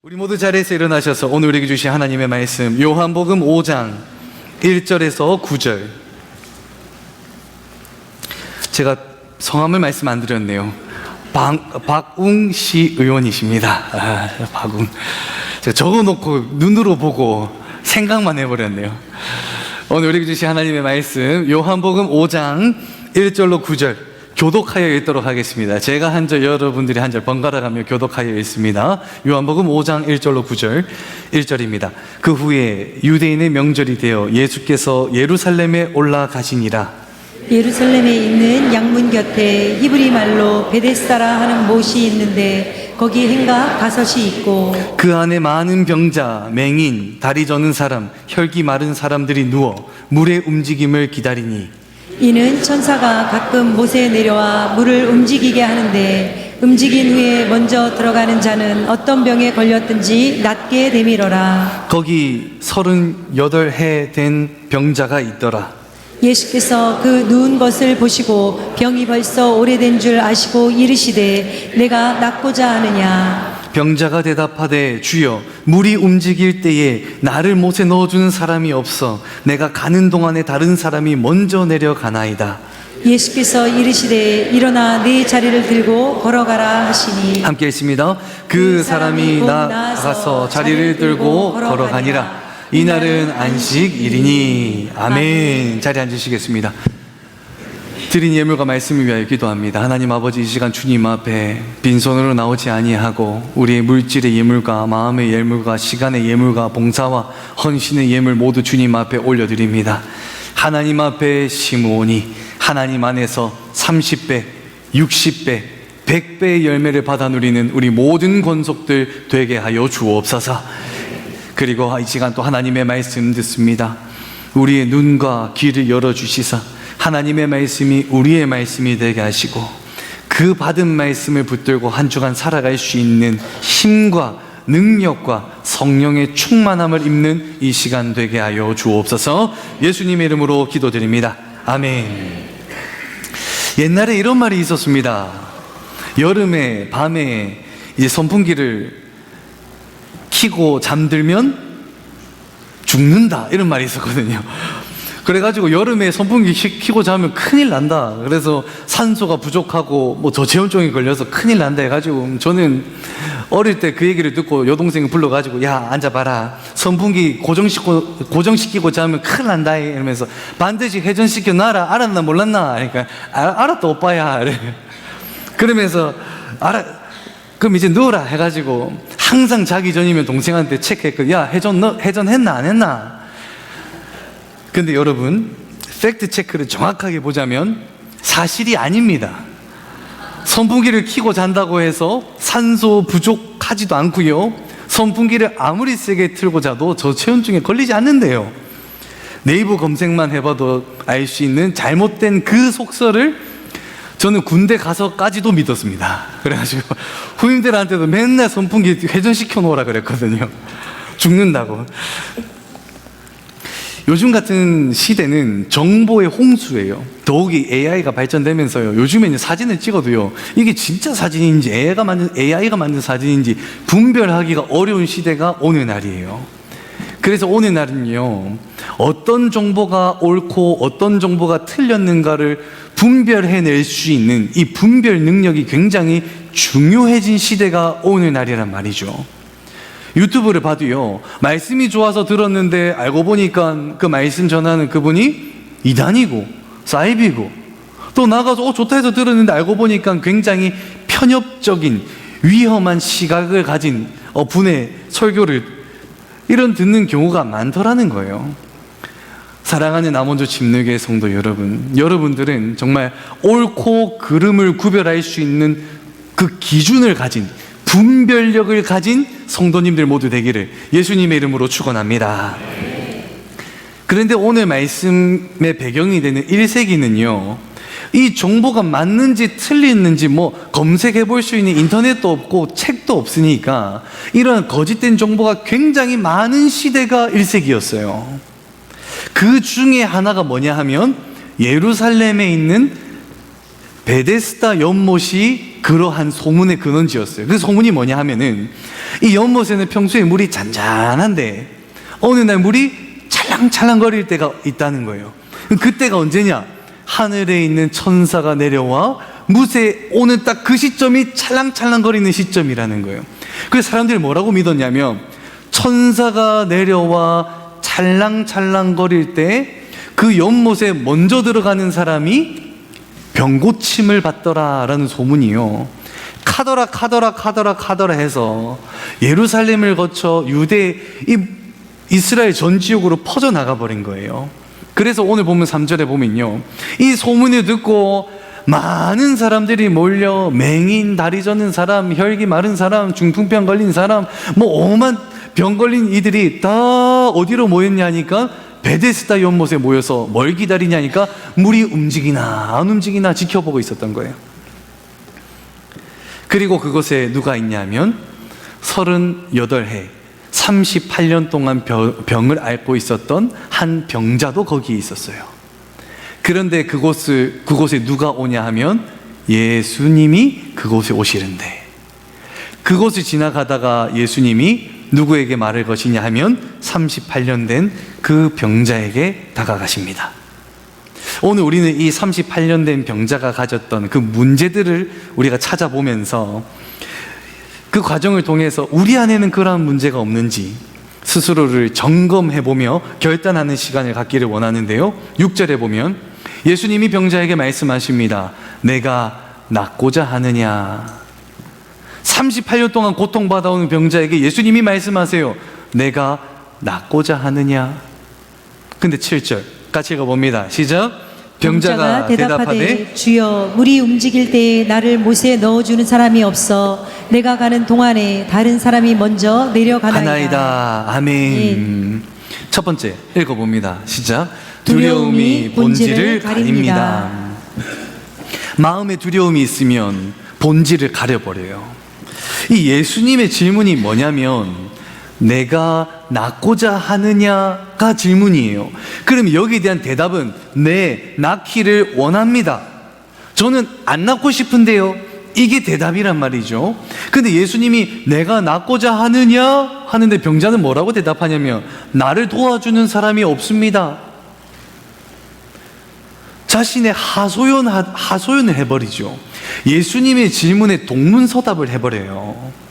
우리 모두 자리에서 일어나셔서 오늘 우리에게 주신 하나님의 말씀 요한복음 5장 1절에서 9절. 제가 성함을 말씀 안 드렸네요. 박웅시 의원이십니다. 박웅. 제가 적어놓고 눈으로 보고 생각만 해버렸네요. 오늘 우리에게 주신 하나님의 말씀 요한복음 5장 1절로 9절 교독하여 읽도록 하겠습니다. 제가 한 절, 여러분들이 한 절 번갈아 가며 교독하여 읽습니다. 요한복음 5장 1절로 9절 1절입니다. 그 후에 유대인의 명절이 되어 예수께서 예루살렘에 올라가시니라. 예루살렘에 있는 양문 곁에 히브리 말로 베데스다라 하는 못이 있는데 거기 행각 5이 있고 그 안에 많은 병자, 맹인, 다리 저는 사람, 혈기 마른 사람들이 누워 물의 움직임을 기다리니 이는 천사가 가끔 못에 내려와 물을 움직이게 하는데 움직인 후에 먼저 들어가는 자는 어떤 병에 걸렸든지 낫게 되밀어라. 거기 38해 된 병자가 있더라. 예수께서 그 누운 것을 보시고 병이 벌써 오래된 줄 아시고 이르시되 내가 낫고자 하느냐. 병자가 대답하되 주여 물이 움직일 때에 나를 못에 넣어주는 사람이 없어 내가 가는 동안에 다른 사람이 먼저 내려가나이다. 예수께서 이르시되 일어나 네 자리를 들고 걸어가라 하시니 함께 읽습니다. 그 사람이 나가서 자리를 들고 걸어가니라. 이날은 안식일이니. 아멘. 자리에 앉으시겠습니다. 드린 예물과 말씀을 위하여 기도합니다. 하나님 아버지, 이 시간 주님 앞에 빈손으로 나오지 아니하고 우리의 물질의 예물과 마음의 예물과 시간의 예물과 봉사와 헌신의 예물 모두 주님 앞에 올려드립니다. 하나님 앞에 심으오니 하나님 안에서 30배, 60배, 100배의 열매를 받아 누리는 우리 모든 권속들 되게 하여 주옵소서. 그리고 이 시간 또 하나님의 말씀 듣습니다. 우리의 눈과 귀를 열어주시사 하나님의 말씀이 우리의 말씀이 되게 하시고 그 받은 말씀을 붙들고 한 주간 살아갈 수 있는 힘과 능력과 성령의 충만함을 입는 이 시간 되게 하여 주옵소서. 예수님의 이름으로 기도드립니다. 아멘. 옛날에 이런 말이 있었습니다. 여름에 밤에 이제 선풍기를 켜고 잠들면 죽는다, 이런 말이 있었거든요. 그래가지고 여름에 선풍기 켜고 자면 큰일 난다. 그래서 산소가 부족하고 뭐 저체온증이 걸려서 큰일 난다 해가지고 저는 어릴 때 그 얘기를 듣고 여동생 불러가지고 야 앉아봐라, 선풍기 고정시키고 자면 큰일 난다 이러면서 반드시 회전시켜 놔라. 알았나 몰랐나? 그러니까 알았다 오빠야. 그러면서 그럼 이제 누워라 해가지고 항상 자기 전이면 동생한테 체크했거든. 야 회전했나 안 했나? 근데 여러분, 팩트 체크를 정확하게 보자면 사실이 아닙니다. 선풍기를 켜고 잔다고 해서 산소 부족하지도 않고요, 선풍기를 아무리 세게 틀고 자도 저체온증에 걸리지 않는데요. 네이버 검색만 해봐도 알 수 있는 잘못된 그 속설을 저는 군대 가서까지도 믿었습니다. 그래가지고 후임들한테도 맨날 선풍기 회전시켜 놓으라 그랬거든요. 죽는다고. 요즘 같은 시대는 정보의 홍수예요. 더욱이 AI가 발전되면서요, 요즘에는 사진을 찍어도요, 이게 진짜 사진인지 AI가 만든 사진인지 분별하기가 어려운 시대가 오늘날이에요. 그래서 오늘날은요, 어떤 정보가 옳고 어떤 정보가 틀렸는가를 분별해낼 수 있는 이 분별 능력이 굉장히 중요해진 시대가 오늘날이란 말이죠. 유튜브를 봐도요, 말씀이 좋아서 들었는데 알고 보니까 그 말씀 전하는 그분이 이단이고 사이비고, 또 나가서 좋다 해서 들었는데 알고 보니까 굉장히 편협적인 위험한 시각을 가진 분의 설교를 이런 듣는 경우가 많더라는 거예요. 사랑하는 남원주 침례교회 성도 여러분, 여러분들은 정말 옳고 그름을 구별할 수 있는 그 기준을 가진, 분별력을 가진 성도님들 모두 되기를 예수님의 이름으로 축원합니다. 그런데 오늘 말씀의 배경이 되는 1세기는요, 이 정보가 맞는지 틀리는지 검색해 볼 수 있는 인터넷도 없고 책도 없으니까 이런 거짓된 정보가 굉장히 많은 시대가 1세기였어요. 그 중에 하나가 뭐냐 하면 예루살렘에 있는 베데스다 연못이 그러한 소문의 근원지였어요. 그 소문이 뭐냐 하면은 이 연못에는 평소에 물이 잔잔한데 어느 날 물이 찰랑찰랑거릴 때가 있다는 거예요. 그때가 언제냐? 하늘에 있는 천사가 내려와 못에 오는 딱 그 시점이 찰랑찰랑거리는 시점이라는 거예요. 그래서 사람들이 뭐라고 믿었냐면 천사가 내려와 찰랑찰랑거릴 때 그 연못에 먼저 들어가는 사람이 병고침을 받더라라는 소문이요. 카더라 해서 예루살렘을 거쳐 유대 이스라엘 전 지역으로 퍼져나가 버린 거예요. 그래서 오늘 보면 3절에 보면요, 이 소문을 듣고 많은 사람들이 몰려 맹인, 다리 저는 사람, 혈기 마른 사람, 중풍병 걸린 사람, 뭐 오만 병 걸린 이들이 다 어디로 모였냐니까 베데스다 연못에 모여서 뭘 기다리냐니까 물이 움직이나 안 움직이나 지켜보고 있었던 거예요. 그리고 그곳에 누가 있냐면 38해 38년 동안 병을 앓고 있었던 한 병자도 거기에 있었어요. 그런데 그곳에 누가 오냐 하면 예수님이 그곳에 오시는데, 그곳을 지나가다가 예수님이 누구에게 말을 거시냐 하면 38년 된 그 병자에게 다가가십니다. 오늘 우리는 이 38년 된 병자가 가졌던 그 문제들을 우리가 찾아보면서 그 과정을 통해서 우리 안에는 그러한 문제가 없는지 스스로를 점검해보며 결단하는 시간을 갖기를 원하는데요, 6절에 보면 예수님이 병자에게 말씀하십니다. 내가 낫고자 하느냐. 38년 동안 고통받아오는 병자에게 예수님이 말씀하세요. 내가 낫고자 하느냐. 근데 7절 같이 읽어봅니다. 시작. 병자가 대답하되 주여, 물이 움직일 때 나를 못에 넣어주는 사람이 없어 내가 가는 동안에 다른 사람이 먼저 내려가나이다. 하나이다. 아멘. 첫 번째 읽어봅니다. 시작. 두려움이 본질을 가립니다. 마음에 두려움이 있으면 본질을 가려버려요. 이 예수님의 질문이 뭐냐면 내가 낫고자 하느냐가 질문이에요. 그럼 여기에 대한 대답은 네, 낫기를 원합니다. 저는 안 낫고 싶은데요. 이게 대답이란 말이죠. 근데 예수님이 내가 낫고자 하느냐 하는데 병자는 뭐라고 대답하냐면 나를 도와주는 사람이 없습니다. 자신의 하소연을 해버리죠. 예수님의 질문에 동문서답을 해버려요.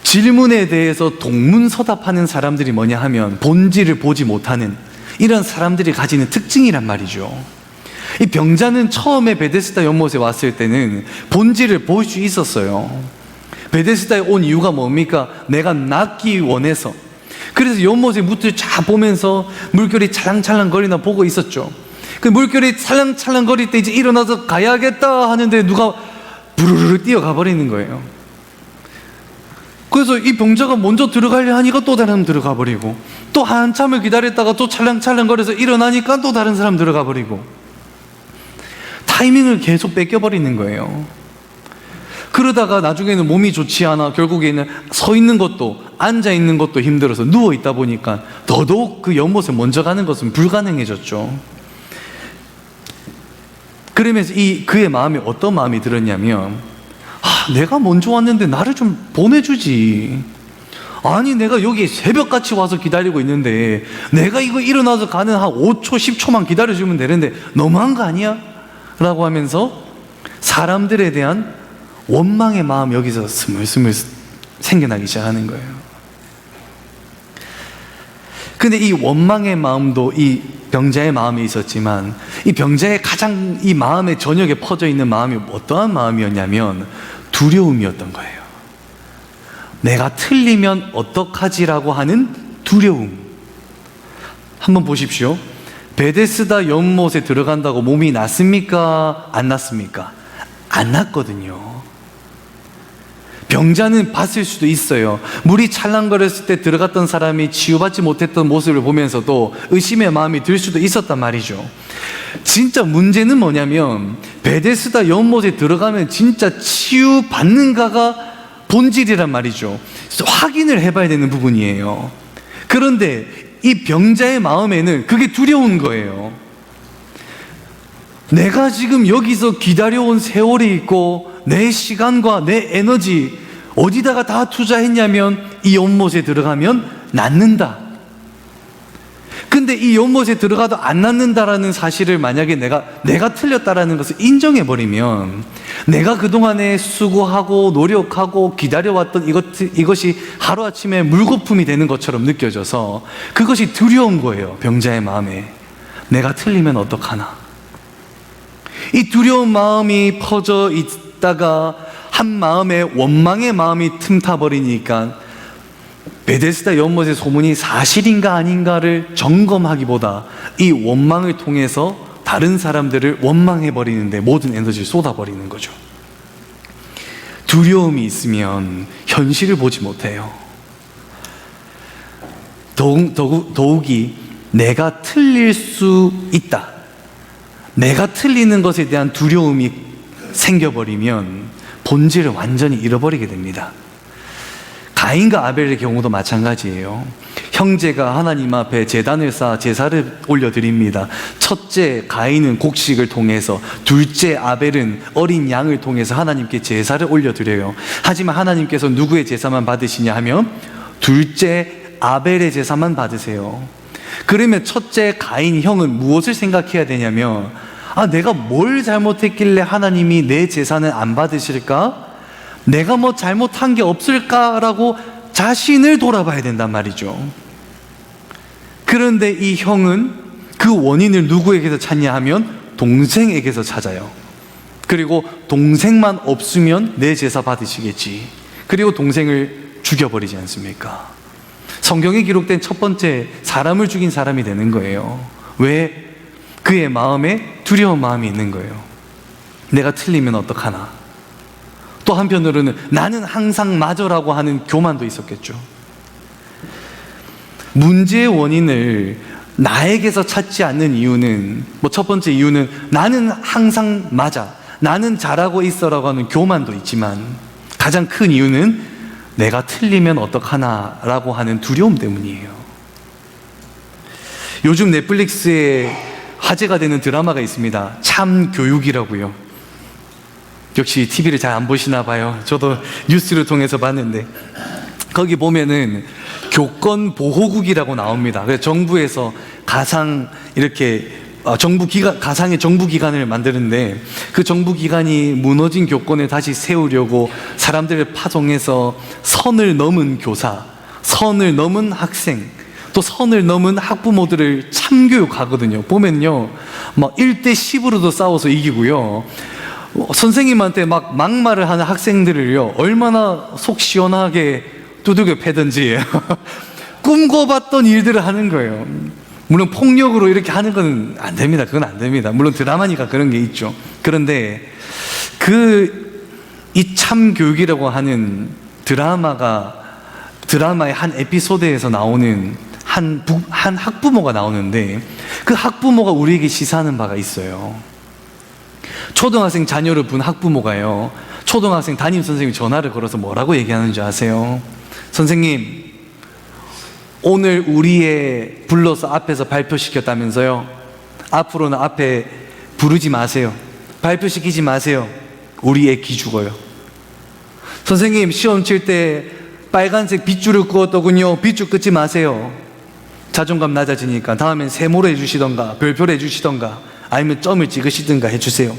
질문에 대해서 동문서답하는 사람들이 뭐냐 하면 본질을 보지 못하는 이런 사람들이 가지는 특징이란 말이죠. 이 병자는 처음에 베데스다 연못에 왔을 때는 본질을 볼 수 있었어요. 베데스다에 온 이유가 뭡니까? 내가 낫기 원해서. 그래서 연못에 물을 쫙 보면서 물결이 찰랑찰랑 거리나 보고 있었죠. 그 물결이 찰랑찰랑 거릴 때 이제 일어나서 가야겠다 하는데 누가 부르르 뛰어가 버리는 거예요. 그래서 이 병자가 먼저 들어가려 하니까 또 다른 사람 들어가 버리고, 또 한참을 기다렸다가 또 찰랑찰랑 거려서 일어나니까 또 다른 사람 들어가 버리고, 타이밍을 계속 뺏겨버리는 거예요. 그러다가 나중에는 몸이 좋지 않아 결국에는 서 있는 것도 앉아 있는 것도 힘들어서 누워 있다 보니까 더더욱 그 연못에 먼저 가는 것은 불가능해졌죠. 그러면서 그의 마음에 어떤 마음이 들었냐면 내가 먼저 왔는데 나를 좀 보내주지. 아니 내가 여기 새벽같이 와서 기다리고 있는데 내가 이거 일어나서 가는 한 5초 10초만 기다려주면 되는데 너무한 거 아니야? 라고 하면서 사람들에 대한 원망의 마음 여기서 스물스물 생겨나기 시작하는 거예요. 근데 이 원망의 마음도 이 병자의 마음에 있었지만 이 병자의 가장 이 마음의 저녁에 퍼져 있는 마음이 어떠한 마음이었냐면 두려움이었던 거예요. 내가 틀리면 어떡하지라고 하는 두려움. 한번 보십시오. 베데스다 연못에 들어간다고 몸이 낫습니까? 안 낫습니까? 안 낫거든요. 병자는 봤을 수도 있어요. 물이 찰랑거렸을 때 들어갔던 사람이 치유받지 못했던 모습을 보면서도 의심의 마음이 들 수도 있었단 말이죠. 진짜 문제는 뭐냐면 베데스다 연못에 들어가면 진짜 치유받는가가 본질이란 말이죠. 그래서 확인을 해봐야 되는 부분이에요. 그런데 이 병자의 마음에는 그게 두려운 거예요. 내가 지금 여기서 기다려온 세월이 있고 내 시간과 내 에너지 어디다가 다 투자했냐면 이 연못에 들어가면 낫는다. 근데 이 연못에 들어가도 안 낫는다라는 사실을 만약에 내가 틀렸다라는 것을 인정해버리면 내가 그동안에 수고하고 노력하고 기다려왔던 이것이 하루아침에 물거품이 되는 것처럼 느껴져서 그것이 두려운 거예요. 병자의 마음에. 내가 틀리면 어떡하나. 이 두려운 마음이 퍼져 있다가 한 마음에 원망의 마음이 틈타버리니까 베데스다 연못의 소문이 사실인가 아닌가를 점검하기보다 이 원망을 통해서 다른 사람들을 원망해버리는데 모든 에너지를 쏟아버리는 거죠. 두려움이 있으면 현실을 보지 못해요. 더욱이 내가 틀릴 수 있다. 내가 틀리는 것에 대한 두려움이 생겨버리면 본질을 완전히 잃어버리게 됩니다. 가인과 아벨의 경우도 마찬가지예요. 형제가 하나님 앞에 제단을 쌓아 제사를 올려드립니다. 첫째 가인은 곡식을 통해서, 둘째 아벨은 어린 양을 통해서 하나님께 제사를 올려드려요. 하지만 하나님께서 누구의 제사만 받으시냐 하면 둘째 아벨의 제사만 받으세요. 그러면 첫째 가인 형은 무엇을 생각해야 되냐면, 내가 뭘 잘못했길래 하나님이 내 제사는 안 받으실까? 내가 뭐 잘못한 게 없을까라고 자신을 돌아봐야 된단 말이죠. 그런데 이 형은 그 원인을 누구에게서 찾냐 하면 동생에게서 찾아요. 그리고 동생만 없으면 내 제사 받으시겠지. 그리고 동생을 죽여버리지 않습니까? 성경에 기록된 첫 번째 사람을 죽인 사람이 되는 거예요. 왜? 그의 마음에 두려운 마음이 있는 거예요. 내가 틀리면 어떡하나. 또 한편으로는 나는 항상 맞으라고 하는 교만도 있었겠죠. 문제의 원인을 나에게서 찾지 않는 이유는, 첫 번째 이유는 나는 항상 맞아, 나는 잘하고 있어라고 하는 교만도 있지만, 가장 큰 이유는 내가 틀리면 어떡하나 라고 하는 두려움 때문이에요. 요즘 넷플릭스에 화제가 되는 드라마가 있습니다. 참교육이라고요. 역시 TV를 잘 안 보시나 봐요. 저도 뉴스를 통해서 봤는데 거기 보면은 교권보호국이라고 나옵니다. 그래서 정부에서 가상 이렇게 가상의 정부기관을 만드는데, 그 정부기관이 무너진 교권을 다시 세우려고 사람들을 파송해서 선을 넘은 교사, 선을 넘은 학생, 또 선을 넘은 학부모들을 참교육하거든요. 보면요, 막 1대 10으로도 싸워서 이기고요, 선생님한테 막 막말을 하는 학생들을요, 얼마나 속 시원하게 두들겨 패든지 꿈꿔봤던 일들을 하는 거예요. 물론 폭력으로 이렇게 하는 건 안 됩니다. 그건 안 됩니다. 물론 드라마니까 그런 게 있죠. 그런데 이 참교육이라고 하는 드라마의 한 에피소드에서 나오는 한 학부모가 나오는데, 그 학부모가 우리에게 시사하는 바가 있어요. 초등학생 자녀를 둔 학부모가요, 초등학생 담임선생님이 전화를 걸어서 뭐라고 얘기하는지 아세요? 선생님, 오늘 우리 애 불러서 앞에서 발표시켰다면서요? 앞으로는 앞에 부르지 마세요. 발표시키지 마세요. 우리 애 기 죽어요. 선생님, 시험 칠 때 빨간색 빗줄을 그었더군요. 빗줄 긋지 마세요. 자존감 낮아지니까 다음엔 세모로 해주시던가 별표로 해주시던가 아니면 점을 찍으시든가 해주세요.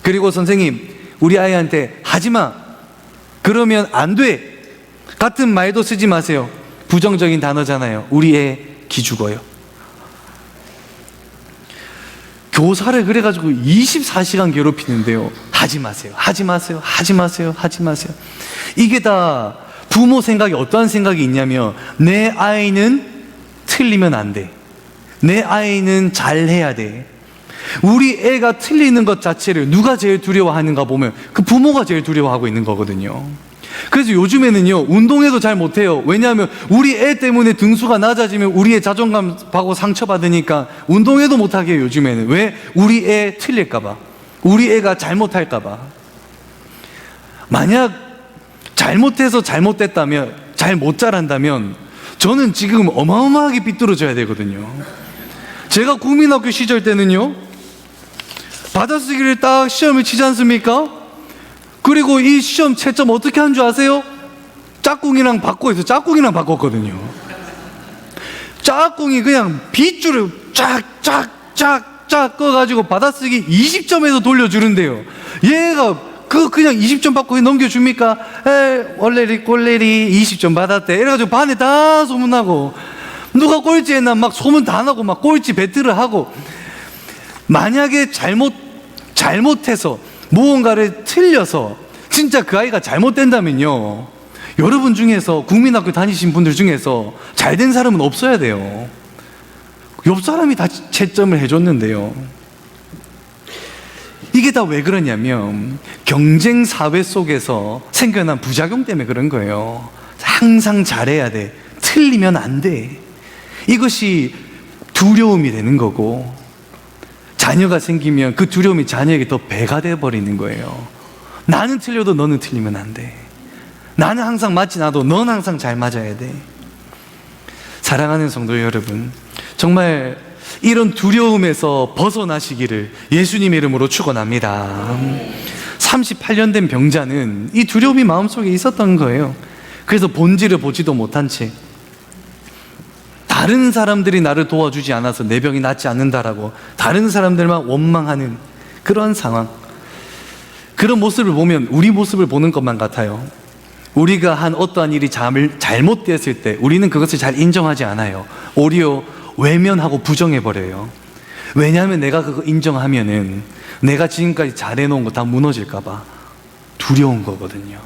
그리고 선생님, 우리 아이한테 하지마, 그러면 안 돼, 같은 말도 쓰지 마세요. 부정적인 단어잖아요. 우리 애 기 죽어요. 교사를 그래가지고 24시간 괴롭히는데요, 하지 마세요, 하지 마세요, 하지 마세요, 하지 마세요. 이게 다 부모 생각이 어떠한 생각이 있냐면, 내 아이는 틀리면 안 돼, 내 아이는 잘해야 돼. 우리 애가 틀리는 것 자체를 누가 제일 두려워하는가 보면 그 부모가 제일 두려워하고 있는 거거든요. 그래서 요즘에는요, 운동회도 잘 못해요. 왜냐하면 우리 애 때문에 등수가 낮아지면 우리의 자존감하고 상처받으니까 운동회도 못하게 해요, 요즘에는. 왜? 우리 애 틀릴까봐, 우리 애가 잘못할까봐. 만약 잘못해서 잘못됐다면, 잘 못 자란다면 저는 지금 어마어마하게 삐뚤어져야 되거든요. 제가 국민학교 시절 때는요, 받아쓰기를 딱 시험을 치지 않습니까? 그리고 이 시험 채점 어떻게 한 줄 아세요? 짝꿍이랑 바꿔서 짝꿍이랑 바꿨거든요. 짝꿍이 그냥 빗줄을 쫙쫙쫙쫙 꺼가지고 받아쓰기 20점에서 돌려주는데요. 얘가 그냥 20점 받고 넘겨줍니까? 얼레리 꼴레리 20점 받았대. 이래가지고 반에 다 소문나고, 누가 꼴찌 했나 막 소문 다 나고 막 꼴찌 배틀을 하고. 만약에 잘못해서 무언가를 틀려서 진짜 그 아이가 잘못된다면요, 여러분 중에서 국민학교 다니신 분들 중에서 잘된 사람은 없어야 돼요. 옆 사람이 다 채점을 해줬는데요. 이게 다 왜 그러냐면 경쟁 사회 속에서 생겨난 부작용 때문에 그런 거예요. 항상 잘해야 돼. 틀리면 안 돼. 이것이 두려움이 되는 거고, 자녀가 생기면 그 두려움이 자녀에게 더 배가 돼버리는 거예요. 나는 틀려도 너는 틀리면 안 돼. 나는 항상 맞지 않아도 넌 항상 잘 맞아야 돼. 사랑하는 성도 여러분, 정말 이런 두려움에서 벗어나시기를 예수님의 이름으로 축원합니다. 38년 된 병자는 이 두려움이 마음속에 있었던 거예요. 그래서 본질을 보지도 못한 채 다른 사람들이 나를 도와주지 않아서 내 병이 낫지 않는다라고 다른 사람들만 원망하는 그런 상황, 그런 모습을 보면 우리 모습을 보는 것만 같아요. 우리가 한 어떠한 일이 잘못되었을 때 우리는 그것을 잘 인정하지 않아요. 오히려 외면하고 부정해버려요. 왜냐하면 내가 그거 인정하면은 내가 지금까지 잘해놓은 거 다 무너질까봐 두려운 거거든요.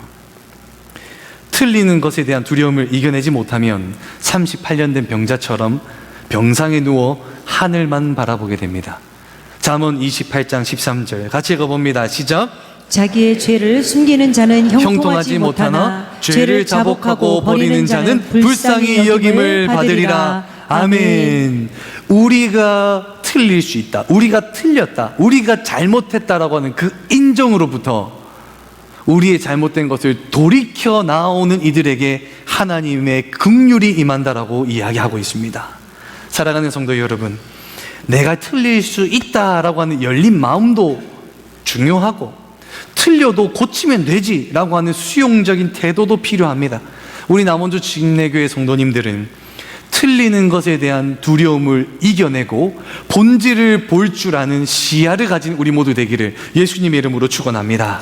틀리는 것에 대한 두려움을 이겨내지 못하면 38년 된 병자처럼 병상에 누워 하늘만 바라보게 됩니다. 잠언 28장 13절 같이 읽어봅니다. 시작. 자기의 죄를 숨기는 자는 형통하지 못하나 죄를 자복하고 버리는 자는 불쌍히 여김을 받으리라. 아멘. 우리가 틀릴 수 있다, 우리가 틀렸다, 우리가 잘못했다라고 하는 그 인정으로부터 우리의 잘못된 것을 돌이켜 나오는 이들에게 하나님의 긍휼이 임한다라고 이야기하고 있습니다. 사랑하는 성도 여러분, 내가 틀릴 수 있다라고 하는 열린 마음도 중요하고, 틀려도 고치면 되지라고 하는 수용적인 태도도 필요합니다. 우리 남원주 직내교회 성도님들은 틀리는 것에 대한 두려움을 이겨내고 본질을 볼 줄 아는 시야를 가진 우리 모두 되기를 예수님의 이름으로 축원합니다.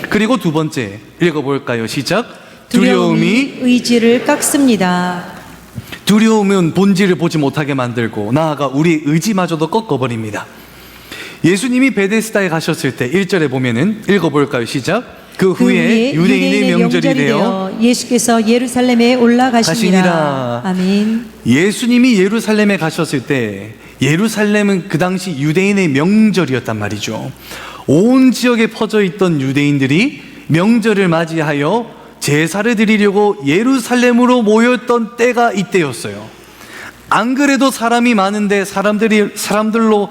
그리고 두 번째 읽어볼까요? 시작. 두려움이 의지를 깎습니다. 두려움은 본질을 보지 못하게 만들고 나아가 우리 의지마저도 꺾어버립니다. 예수님이 베데스다에 가셨을 때 1절에 보면은 읽어볼까요? 시작. 그 후에 유대인의 명절이 되어 예수께서 예루살렘에 올라가시니라. 아멘. 예수님이 예루살렘에 가셨을 때, 예루살렘은 그 당시 유대인의 명절이었단 말이죠. 온 지역에 퍼져 있던 유대인들이 명절을 맞이하여 제사를 드리려고 예루살렘으로 모였던 때가 이때였어요. 안 그래도 사람이 많은데 사람들로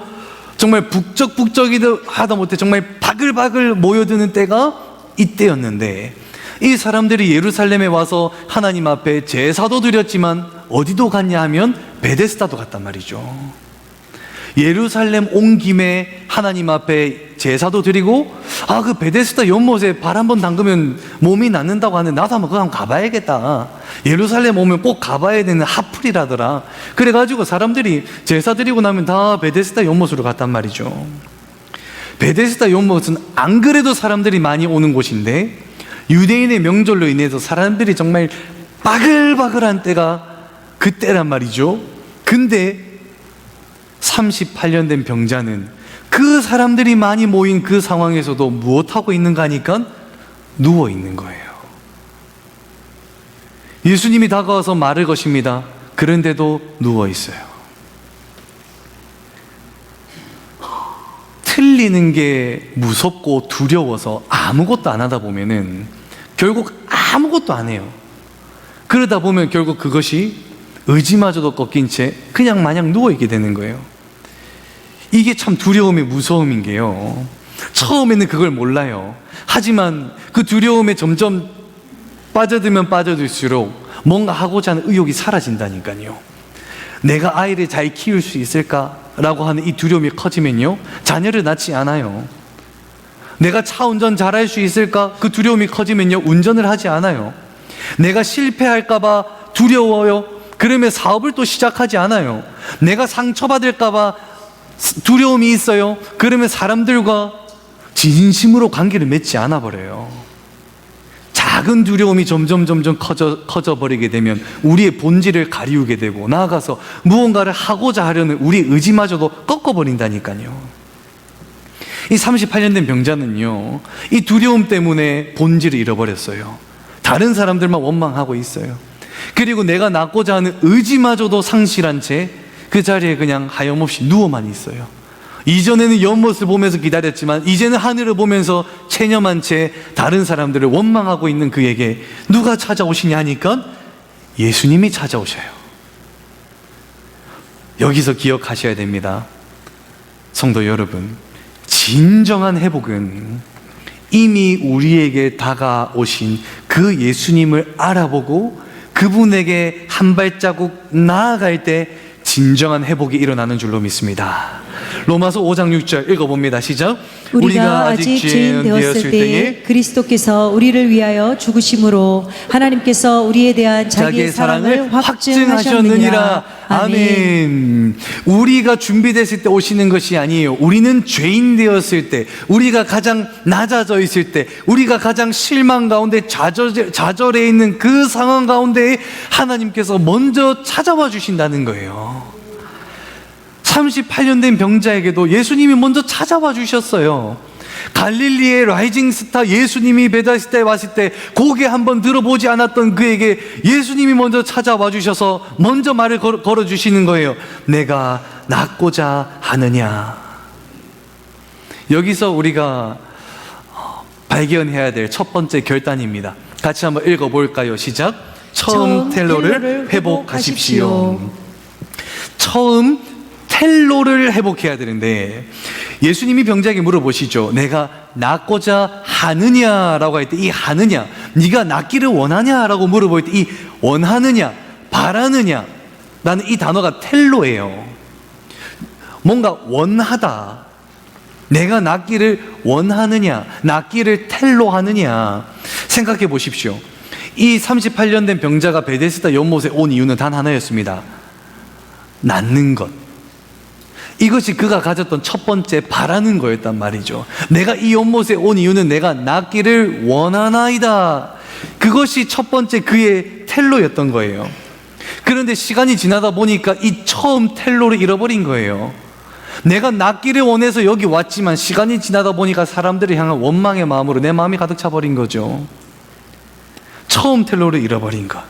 정말 북적북적이도 하다 못해 정말 바글바글 모여드는 때가 이때였는데, 이 사람들이 예루살렘에 와서 하나님 앞에 제사도 드렸지만 어디도 갔냐 하면 베데스다도 갔단 말이죠. 예루살렘 온 김에 하나님 앞에 제사도 드리고, 그 베데스다 연못에 발 한번 담그면 몸이 낫는다고 하는데 나도 한번 가봐야겠다. 예루살렘 오면 꼭 가봐야 되는 핫플이라더라. 그래가지고 사람들이 제사 드리고 나면 다 베데스다 연못으로 갔단 말이죠. 베데스다 연못은 안 그래도 사람들이 많이 오는 곳인데 유대인의 명절로 인해서 사람들이 정말 바글바글한 때가 그때란 말이죠. 근데 38년 된 병자는 그 사람들이 많이 모인 그 상황에서도 무엇하고 있는가 하니까 누워 있는 거예요. 예수님이 다가와서 말을 거십니다. 그런데도 누워 있어요. 틀리는 게 무섭고 두려워서 아무것도 안 하다 보면은 결국 아무것도 안 해요. 그러다 보면 결국 그것이 의지마저도 꺾인 채 그냥 마냥 누워있게 되는 거예요. 이게 참 두려움의 무서움인 게요, 처음에는 그걸 몰라요. 하지만 그 두려움에 점점 빠져들면 빠져들수록 뭔가 하고자 하는 의욕이 사라진다니까요. 내가 아이를 잘 키울 수 있을까? 라고 하는 이 두려움이 커지면요, 자녀를 낳지 않아요. 내가 차 운전 잘할 수 있을까? 그 두려움이 커지면요, 운전을 하지 않아요. 내가 실패할까봐 두려워요. 그러면 사업을 또 시작하지 않아요. 내가 상처받을까봐 두려움이 있어요. 그러면 사람들과 진심으로 관계를 맺지 않아 버려요. 작은 두려움이 점점 커져 버리게 되면 우리의 본질을 가리우게 되고, 나아가서 무언가를 하고자 하려는 우리의 의지마저도 꺾어버린다니까요. 이 38년 된 병자는요, 이 두려움 때문에 본질을 잃어버렸어요. 다른 사람들만 원망하고 있어요. 그리고 내가 낳고자 하는 의지마저도 상실한 채 그 자리에 그냥 하염없이 누워만 있어요. 이전에는 연못을 보면서 기다렸지만 이제는 하늘을 보면서 체념한 채 다른 사람들을 원망하고 있는 그에게 누가 찾아오시냐 하니까 예수님이 찾아오셔요. 여기서 기억하셔야 됩니다. 성도 여러분, 진정한 회복은 이미 우리에게 다가오신 그 예수님을 알아보고 그분에게 한 발자국 나아갈 때 진정한 회복이 일어나는 줄로 믿습니다. 로마서 5장 6절 읽어봅니다. 시작. 우리가 아직 죄인 되었을 때에 그리스도께서 우리를 위하여 죽으심으로 하나님께서 우리에 대한 자기의 사랑을 확증하셨느니라. 아멘. 우리가 준비됐을 때 오시는 것이 아니에요. 우리는 죄인 되었을 때, 우리가 가장 낮아져 있을 때, 우리가 가장 실망 가운데 좌절해 있는 그 상황 가운데 하나님께서 먼저 찾아와 주신다는 거예요. 38년 된 병자에게도 예수님이 먼저 찾아와 주셨어요. 갈릴리의 라이징 스타 예수님이 베다스다에 왔을 때 고개 한번 들어보지 않았던 그에게 예수님이 먼저 찾아와 주셔서 먼저 말을 걸어주시는 거예요. 내가 낳고자 하느냐. 여기서 우리가 발견해야 될 첫 번째 결단입니다. 같이 한번 읽어볼까요? 시작. 처음 텔로를 회복하십시오. 처음 텔로를 회복해야 되는데, 예수님이 병자에게 물어보시죠. 내가 낳고자 하느냐라고 할 때 이 하느냐, 네가 낳기를 원하냐라고 물어볼 때 이 원하느냐, 바라느냐 라는 이 단어가 텔로예요. 뭔가 원하다, 내가 낳기를 원하느냐, 낳기를 텔로 하느냐. 생각해 보십시오. 이 38년 된 병자가 베데스다 연못에 온 이유는 단 하나였습니다. 낳는 것. 이것이 그가 가졌던 첫 번째 바라는 거였단 말이죠. 내가 이 연못에 온 이유는 내가 낳기를 원하나이다. 그것이 첫 번째 그의 텔로였던 거예요. 그런데 시간이 지나다 보니까 이 처음 텔로를 잃어버린 거예요. 내가 낳기를 원해서 여기 왔지만 시간이 지나다 보니까 사람들을 향한 원망의 마음으로 내 마음이 가득 차버린 거죠. 처음 텔로를 잃어버린 것.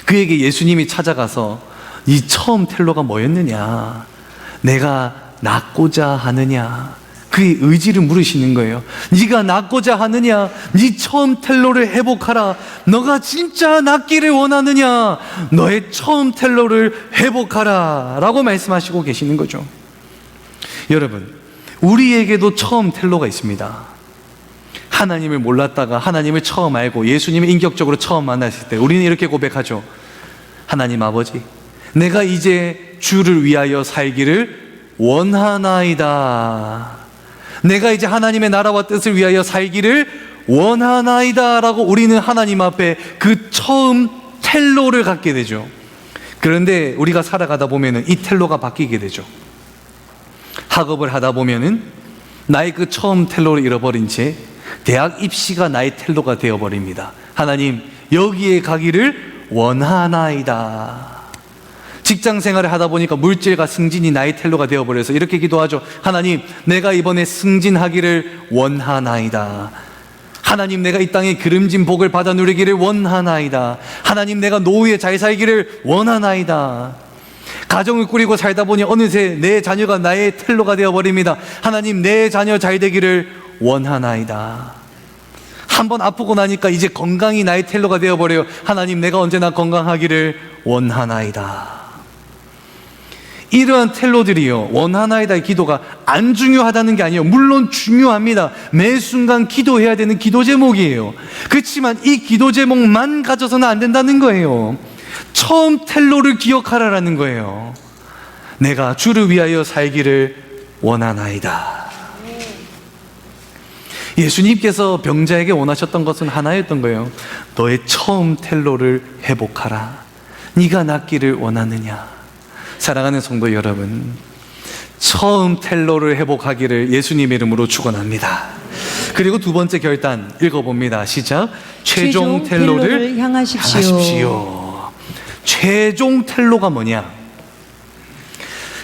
그에게 예수님이 찾아가서 이 처음 텔로가 뭐였느냐, 내가 낳고자 하느냐, 그의 의지를 물으시는 거예요. 네가 낳고자 하느냐, 네 처음 텔로를 회복하라. 너가 진짜 낳기를 원하느냐, 너의 처음 텔로를 회복하라 라고 말씀하시고 계시는 거죠. 여러분, 우리에게도 처음 텔로가 있습니다. 하나님을 몰랐다가 하나님을 처음 알고 예수님을 인격적으로 처음 만났을 때 우리는 이렇게 고백하죠. 하나님 아버지, 내가 이제 주를 위하여 살기를 원하나이다. 내가 이제 하나님의 나라와 뜻을 위하여 살기를 원하나이다 라고 우리는 하나님 앞에 그 처음 텔로를 갖게 되죠. 그런데 우리가 살아가다 보면은 이 텔로가 바뀌게 되죠. 학업을 하다 보면은 나의 그 처음 텔로를 잃어버린 채 대학 입시가 나의 텔로가 되어버립니다. 하나님, 여기에 가기를 원하나이다. 직장 생활을 하다 보니까 물질과 승진이 나의 텔로가 되어버려서 이렇게 기도하죠. 하나님, 내가 이번에 승진하기를 원하나이다. 하나님, 내가 이 땅에 기름진 복을 받아 누리기를 원하나이다. 하나님, 내가 노후에 잘 살기를 원하나이다. 가정을 꾸리고 살다 보니 어느새 내 자녀가 나의 텔로가 되어버립니다. 하나님, 내 자녀 잘 되기를 원하나이다. 한번 아프고 나니까 이제 건강이 나의 텔로가 되어버려요. 하나님, 내가 언제나 건강하기를 원하나이다. 이러한 텔로들이요, 원하나이다의 기도가 안 중요하다는 게 아니에요. 물론 중요합니다. 매 순간 기도해야 되는 기도 제목이에요. 그렇지만 이 기도 제목만 가져서는 안 된다는 거예요. 처음 텔로를 기억하라라는 거예요. 내가 주를 위하여 살기를 원하나이다. 예수님께서 병자에게 원하셨던 것은 하나였던 거예요. 너의 처음 텔로를 회복하라. 네가 낫기를 원하느냐. 사랑하는 성도 여러분, 처음 텔로를 회복하기를 예수님의 이름으로 축원합니다. 그리고 두 번째 결단 읽어봅니다. 시작. 최종 텔로를 향하십시오. 최종 텔로가 뭐냐?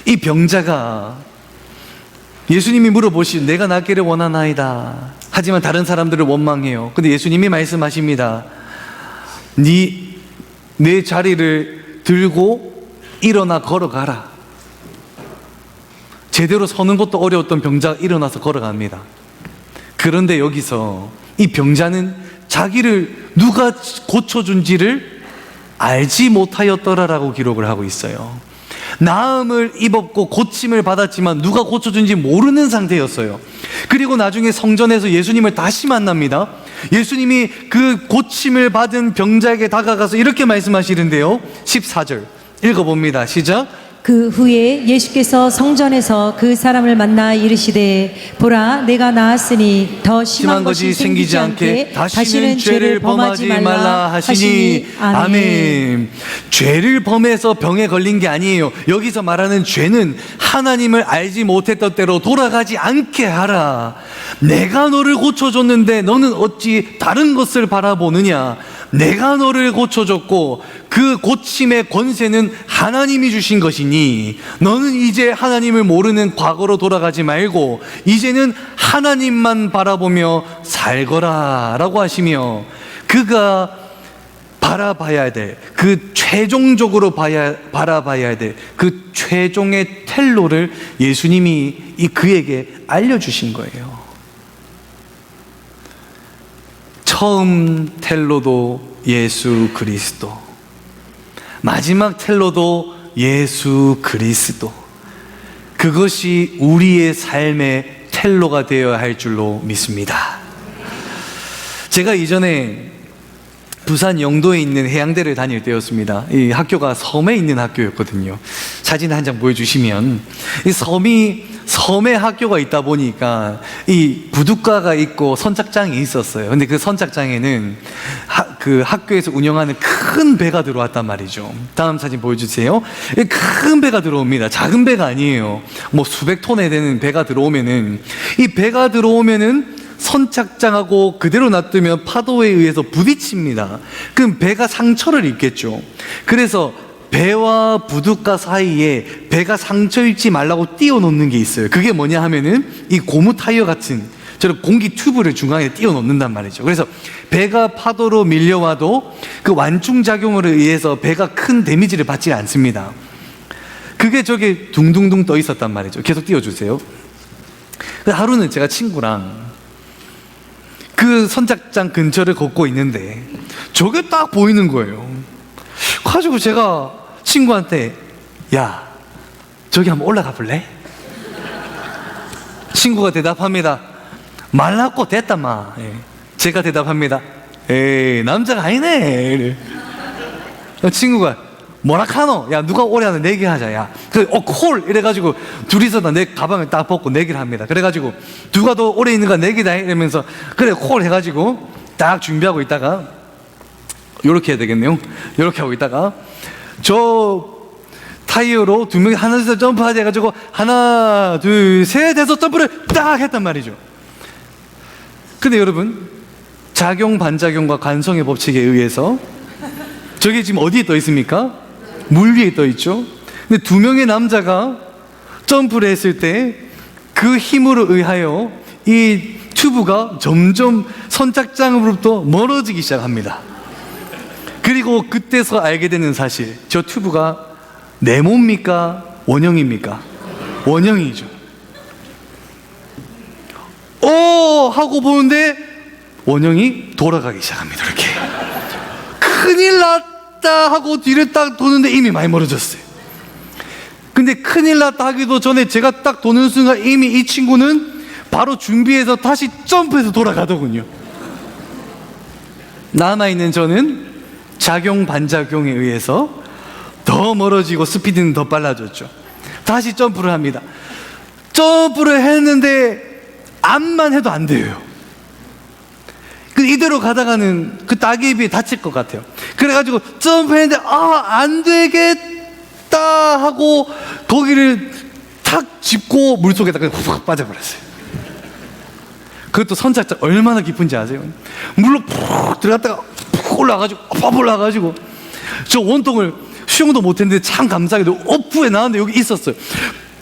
이 병자가 예수님이 물어보신 내가 낫기를 원하나이다. 하지만 다른 사람들을 원망해요. 근데 예수님이 말씀하십니다. 내 자리를 들고 일어나 걸어가라. 제대로 서는 것도 어려웠던 병자가 일어나서 걸어갑니다. 그런데 여기서 이 병자는 자기를 누가 고쳐준지를 알지 못하였더라라고 기록을 하고 있어요. 나음을 입었고 고침을 받았지만 누가 고쳐준지 모르는 상태였어요. 그리고 나중에 성전에서 예수님을 다시 만납니다. 예수님이 그 고침을 받은 병자에게 다가가서 이렇게 말씀하시는데요. 14절 읽어봅니다. 시작. 그 후에 예수께서 성전에서 그 사람을 만나 이르시되 보라 내가 나았으니 더 심한 것이 생기지 않게 다시는 죄를 범하지 말라 하시니 아멘. 죄를 범해서 병에 걸린 게 아니에요. 여기서 말하는 죄는 하나님을 알지 못했던 때로 돌아가지 않게 하라. 내가 너를 고쳐줬는데 너는 어찌 다른 것을 바라보느냐. 내가 너를 고쳐줬고 그 고침의 권세는 하나님이 주신 것이니 너는 이제 하나님을 모르는 과거로 돌아가지 말고 이제는 하나님만 바라보며 살거라 라고 하시며, 그가 바라봐야 될, 그 최종적으로 바라봐야 될 그 최종의 텔로를 예수님이 그에게 알려주신 거예요. 처음 텔로도 예수 그리스도, 마지막 텔로도 예수 그리스도. 그것이 우리의 삶의 텔로가 되어야 할 줄로 믿습니다. 제가 이전에 부산 영도에 있는 해양대를 다닐 때였습니다. 이 학교가 섬에 있는 학교였거든요. 사진 한 장 보여주시면, 이 섬에 학교가 있다 보니까 이 부둣가가 있고 선착장이 있었어요. 근데 그 선착장에는 그 학교에서 운영하는 큰 배가 들어왔단 말이죠. 다음 사진 보여주세요. 큰 배가 들어옵니다. 작은 배가 아니에요. 뭐 수백 톤에 되는 배가 들어오면은, 이 배가 들어오면은 선착장하고 그대로 놔두면 파도에 의해서 부딪힙니다. 그럼 배가 상처를 입겠죠. 그래서 배와 부둣가 사이에 배가 상처 입지 말라고 띄워놓는 게 있어요. 그게 뭐냐 하면은 이 고무 타이어 같은 저런 공기 튜브를 중앙에 띄워놓는단 말이죠. 그래서 배가 파도로 밀려와도 그 완충작용으로 의해서 배가 큰 데미지를 받지 않습니다. 그게 저게 둥둥둥 떠 있었단 말이죠. 계속 띄워주세요. 하루는 제가 친구랑 그 선착장 근처를 걷고 있는데 저게 딱 보이는 거예요. 가지고 제가 친구한테 야, 저기 한번 올라가 볼래? 친구가 대답합니다. 말랐고 됐다 마. 제가 대답합니다. 에이, 남자가 아니네. 친구가 뭐라 카노? 야, 누가 오래 하는 내기하자. 야, 콜 이래가지고 둘이서 다 내 가방을 딱 벗고 내기를 합니다. 그래가지고 누가 더 오래 있는가 내기다 이러면서 그래 콜 해가지고 딱 준비하고 있다가 요렇게 해야 되겠네요. 요렇게 하고 있다가 저 타이어로 두 명이 하나씩 점프하자 해가지고 하나 둘 셋 해서 점프를 딱 했단 말이죠. 근데 여러분, 작용 반작용과 관성의 법칙에 의해서 저게 지금 어디에 떠 있습니까? 물 위에 떠 있죠. 근데 두 명의 남자가 점프를 했을 때 그 힘으로 의하여 이 튜브가 점점 선착장으로부터 멀어지기 시작합니다. 그리고 그때서 알게 되는 사실, 저 튜브가 네모입니까? 원형입니까? 원형이죠. 오! 하고 보는데 원형이 돌아가기 시작합니다. 이렇게. 큰일 났다 하고 뒤를 딱 도는데 이미 많이 멀어졌어요. 근데 큰일 났다 하기도 전에 제가 딱 도는 순간 이미 이 친구는 바로 준비해서 다시 점프해서 돌아가더군요. 남아있는 저는 작용 반작용에 의해서 더 멀어지고 스피드는 더 빨라졌죠. 다시 점프를 합니다. 점프를 했는데 암만 해도 안 돼요. 이대로 가다가는 그 따개비에 다칠 것 같아요. 그래가지고 점프했는데 안 되겠다 하고 거기를 탁 짚고 물속에다가 훅 빠져버렸어요. 그것도 선착장 얼마나 깊은지 아세요? 물로 푹 들어갔다가 푹 올라가가지고 저 원통을 수영도 못했는데 참 감사하게도 어프에 나왔는데 여기 있었어요.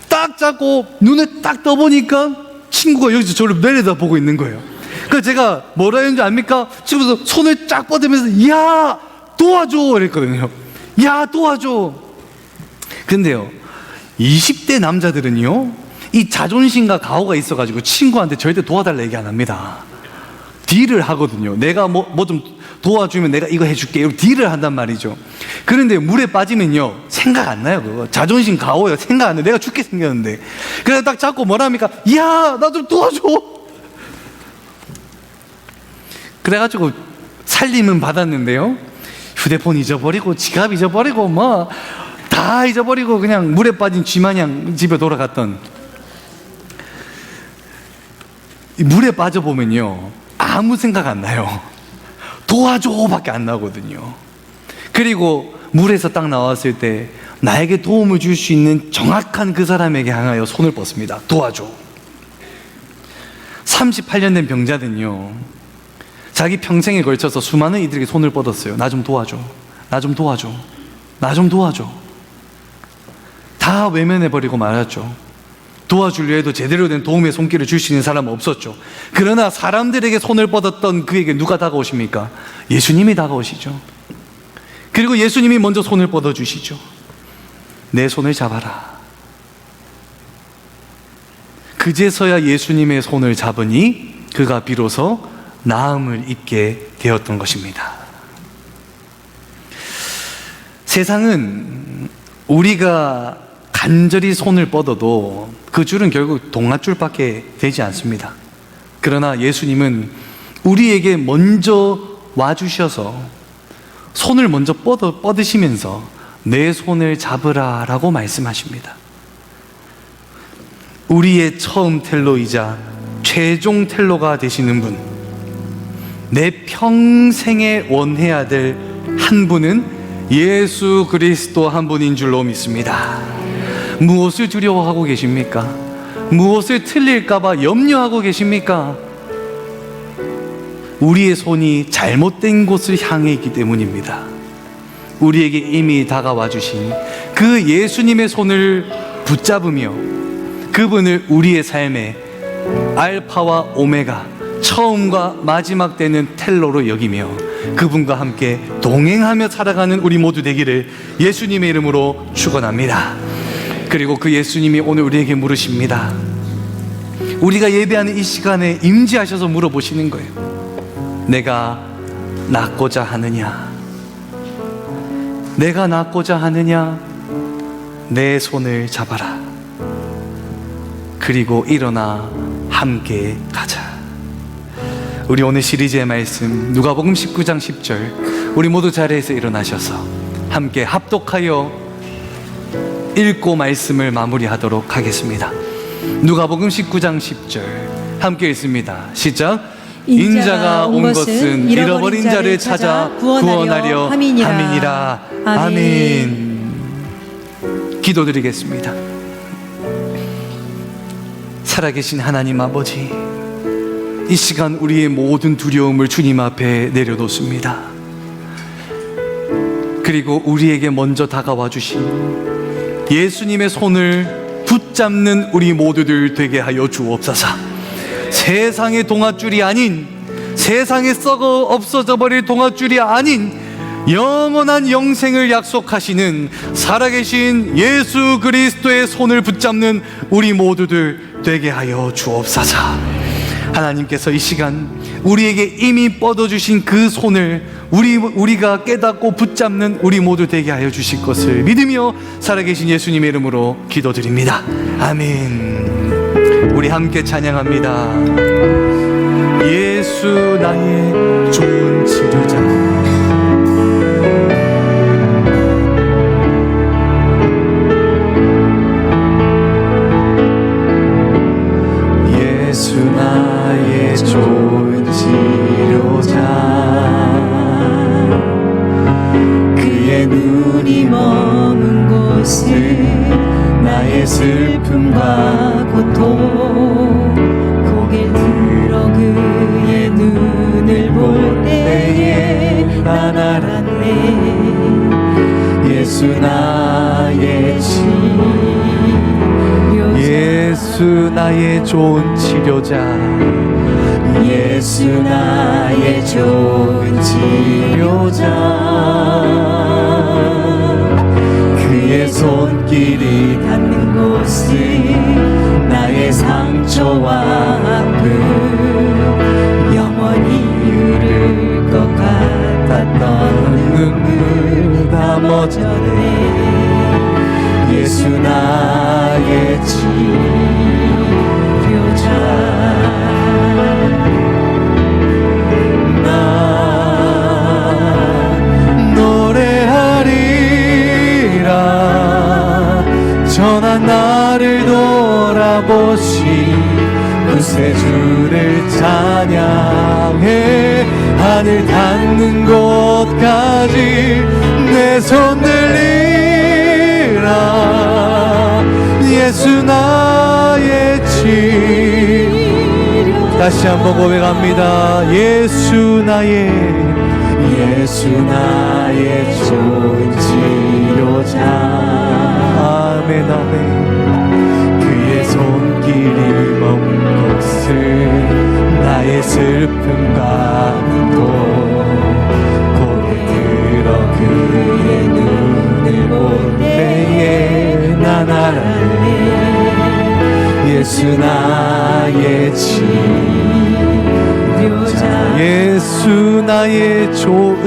딱 잡고 눈을 딱 떠보니까 친구가 여기서 저를 내려다보고 있는 거예요. 그래서 제가 뭐라 했는지 압니까? 지금부터 손을 쫙 뻗으면서 야 도와줘 이랬거든요. 야 도와줘. 근데요 20대 남자들은요 이 자존심과 가오가 있어가지고 친구한테 절대 도와달라 얘기 안 합니다. 딜을 하거든요. 내가 뭐 좀 도와주면 내가 이거 해줄게 이렇게 딜을 한단 말이죠. 그런데 물에 빠지면요 생각 안 나요. 그거 자존심 가오요. 생각 안 나요. 내가 죽게 생겼는데. 그래서 딱 잡고 뭐라 합니까? 야 나 좀 도와줘. 그래가지고 살림은 받았는데요 휴대폰 잊어버리고 지갑 잊어버리고 뭐 다 잊어버리고 그냥 물에 빠진 쥐마냥 집에 돌아갔던. 물에 빠져보면요 아무 생각 안 나요. 도와줘 밖에 안 나거든요. 그리고 물에서 딱 나왔을 때 나에게 도움을 줄 수 있는 정확한 그 사람에게 향하여 손을 뻗습니다. 도와줘. 38년 된 병자는요 자기 평생에 걸쳐서 수많은 이들에게 손을 뻗었어요. 나 좀 도와줘. 나 좀 도와줘. 나 좀 도와줘. 다 외면해버리고 말았죠. 도와주려 해도 제대로 된 도움의 손길을 줄 수 있는 사람은 없었죠. 그러나 사람들에게 손을 뻗었던 그에게 누가 다가오십니까? 예수님이 다가오시죠. 그리고 예수님이 먼저 손을 뻗어주시죠. 내 손을 잡아라. 그제서야 예수님의 손을 잡으니 그가 비로소 나음을 입게 되었던 것입니다. 세상은 우리가 간절히 손을 뻗어도 그 줄은 결국 동아줄밖에 되지 않습니다. 그러나 예수님은 우리에게 먼저 와주셔서 손을 먼저 뻗으시면서 내 손을 잡으라 라고 말씀하십니다. 우리의 처음 텔로이자 최종 텔로가 되시는 분, 내 평생에 원해야 될 한 분은 예수 그리스도 한 분인 줄로 믿습니다. 무엇을 두려워하고 계십니까? 무엇을 틀릴까봐 염려하고 계십니까? 우리의 손이 잘못된 곳을 향해 있기 때문입니다. 우리에게 이미 다가와 주신 그 예수님의 손을 붙잡으며 그분을 우리의 삶의 알파와 오메가, 처음과 마지막 되는 텔로로 여기며 그분과 함께 동행하며 살아가는 우리 모두 되기를 예수님의 이름으로 축원합니다. 그리고 그 예수님이 오늘 우리에게 물으십니다. 우리가 예배하는 이 시간에 임재하셔서 물어보시는 거예요. 내가 낫고자 하느냐? 내가 낫고자 하느냐? 내 손을 잡아라. 그리고 일어나 함께 가자. 우리 오늘 시리즈의 말씀 누가복음 19장 10절 우리 모두 자리에서 일어나셔서 함께 합독하여 읽고 말씀을 마무리하도록 하겠습니다. 누가복음 19장 10절 함께 읽습니다. 시작. 인자가 온 것은 잃어버린 자를 찾아 구원하려 함이니라. 아멘. 기도드리겠습니다. 살아계신 하나님 아버지, 이 시간 우리의 모든 두려움을 주님 앞에 내려놓습니다. 그리고 우리에게 먼저 다가와 주신 예수님의 손을 붙잡는 우리 모두들 되게 하여 주옵소서. 세상의 동아줄이 아닌, 세상에 썩어 없어져 버릴 동아줄이 아닌 영원한 영생을 약속하시는 살아계신 예수 그리스도의 손을 붙잡는 우리 모두들 되게 하여 주옵소서. 하나님께서 이 시간 우리에게 이미 뻗어주신 그 손을 우리가 깨닫고 붙잡는 우리 모두 되게 하여 주실 것을 믿으며 살아계신 예수님의 이름으로 기도드립니다. 아멘. 우리 함께 찬양합니다. 예수 나의 좋은 치료자. 나의 슬픔과 고통 고개 들어 그의 눈을 볼 때에 난 알았네. 예수 나의 치료자, 예수 나의 좋은 치료자, 예수 나의 좋은 치료자. 그의 손길이 닿는 곳은 나의 상처와 아픔 영원히 흐를 것 같았던 눈물 다 멎었네. 예수 나의 치료자. 나 노래하리라 전한 나를 돌아보신 구세주를 찬양해. 하늘 닿는 곳까지 내 손 들리라. 예수 나의 치료자. 다시 한번 고백합니다. 예수 나의 좋은 치료자. 아멘 아멘. 그의 손길이 머문 곳은 나의 슬픔과 고통 고개 들어 그의 눈을 볼 때에 난 알았네. 예수 나의 치료자. 예수 나의 좋은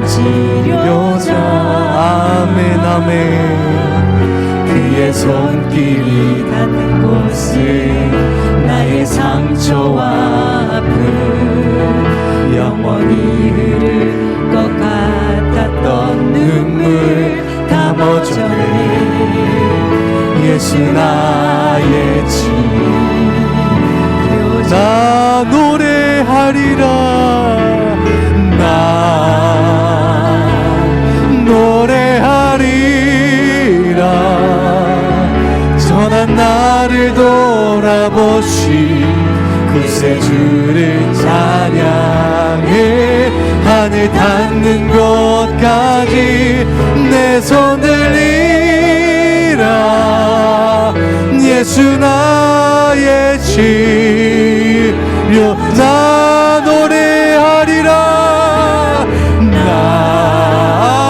치료자. 아멘 아멘. 그의 손길이 닿는 곳은 나의 상처와 아픔 영원히 흐를 것 같았던 눈물 다 멎었네. 예수 나의 치료자. 나 노래하리라. 나 노래하리라 전한 나를 돌아보신 구세주를 찬양해. 하늘 닿는 곳까지 내 손 들리라. 예수 나의 치료자. 노래하리라.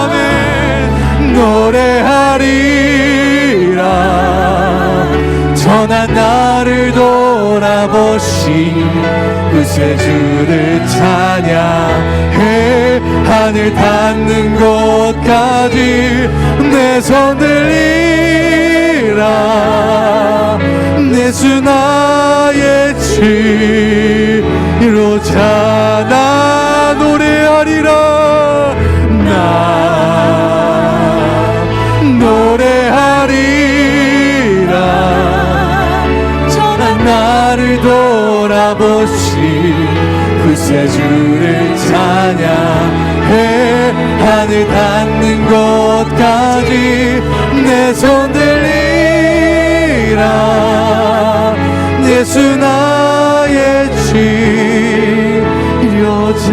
아멘. 노래하리라 전한 나를 돌아보신 구세주를 찬양해. 하늘 닿는 곳까지 내 손 들리라. 예수 나의 치료자. 나 노래하리라. 나 노래하리라 전한 나를 돌아보신 구세주를 찬양해. 하늘 닿는 곳까지 내 손 들리라. 예수 나의 치료자.